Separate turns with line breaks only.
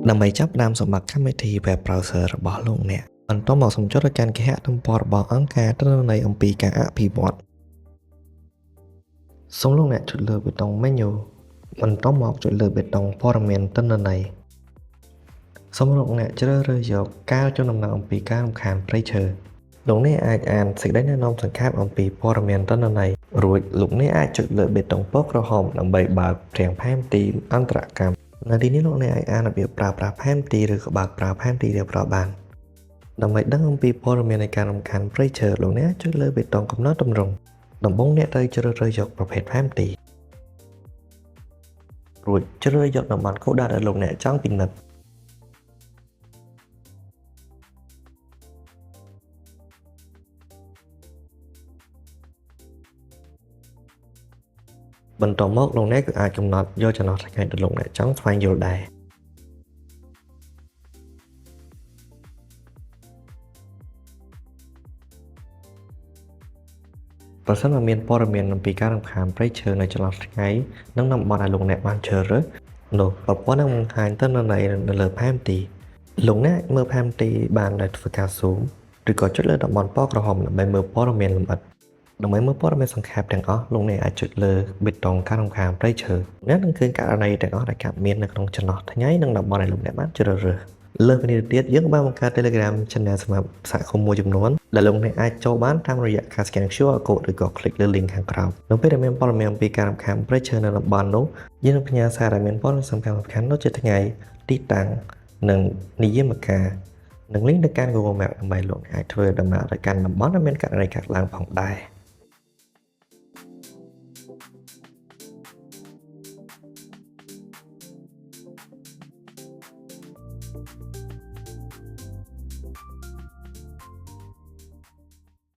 ដើម្បីចាប់ផ្ដើមសម្រាប់កម្មវិធី Web Browser របស់លោកអ្នកបន្ទាប់មកសូមចុចទៅកាន់គេហទំព័ររបស់អង្គការទិន្នន័យអំពីការអភិវឌ្ឍសូមលោកអ្នកចុចលើប៊ូតុង Menu បន្ទាប់មកចុចលើប៊ូតុងព័ត៌មានទិន្នន័យសូមលោកអ្នកជ្រើសរើសយកការចុះដំណឹងអំពីការរំខានព្រៃឈើលោកអ្នកអាចអានសេចក្តីណែនាំសង្ខេបអំពីព័ត៌មានទិន្នន័យរួចលោកអ្នកអាចចុចលើប៊ូតុងពណ៌ក្រហមដើម្បីបើកព្រាងផែនទីអន្តរកម្មនៅទីនេះលោកអ្នកអាចអានរបៀបប្រើប្រាស់ផែនទីឬក៏បើកប្រើផែនទីរៀបរាប់បានដើម្បីដឹងអំពីព័ត៌មាននៃការរំខានព្រៃឈើលោកអ្នកចុចលើប៊ូតុងកំណត់ទម្រង់ដំបូងអ្នកត្រូវជ្រើសរើសយកប្រភេទផែនទីរួចជ្រើសរើសយកតំបន់គោលដៅដែលលោកអ្នកចង់ពិនិត្យបន្ទាប់មកលោកអ្នកក៏អាចកំណត់យកចំណុចថ្ងៃដែលលោកអ្នកចង់ស្វែងយល់ដែរប្រសិនបើមានព័ត៌មានអំពីការរំខានព្រៃឈើនៅចន្លោះថ្ងៃនិងតំបន់ដែលលោកអ្នកបានជ្រើសរើសនោះប្រព័ន្ធនឹងបង្ហាញទិន្នន័យនៅលើផែនទីលោកអ្នកមើលផែនទីបានដោយធ្វើការ zoom ឬក៏ចុចលើតំបន់ពណ៌ក្រហមដើម្បីមើលព័ត៌មានលម្អិតដើម្បីមើលព័ត៌មានសង្ខេបទាំងអស់លោកអ្នកអាចចុចលើប៊ូតុងការរំខានព្រៃឈើអ្នកនឹងឃើញករណីទាំងអស់ដែលកើតមាននៅក្នុងចន្លោះថ្ងៃនិងតំបន់ដែលលោកអ្នកបានជ្រើសរើសលើសពីនេះទៀតយើងបានបង្កើត Telegram Channel សម្រាប់សហគមន៍មួយចំនួនដែលលោកអ្នកអាចចូលបានតាមរយៈការ scan QR code ឬក៏ click លើ link ខាងក្រោមនៅពេលដែលមានព័ត៌មានអំពីការរំខានព្រៃឈើនៅតំបន់នោះយើងនឹងផ្ញើសារដែលមានព័ត៌មានសំខាន់ៗដូចជាថ្ងៃទីតាំងនិងនិយមការនិង link ទៅកាន់ Google Maps ដើម្បីលោកអ្នកអាចធ្វើដំណើរទៅកាន់តំបន់ដែលមានករណីកើតឡើងផងដែរ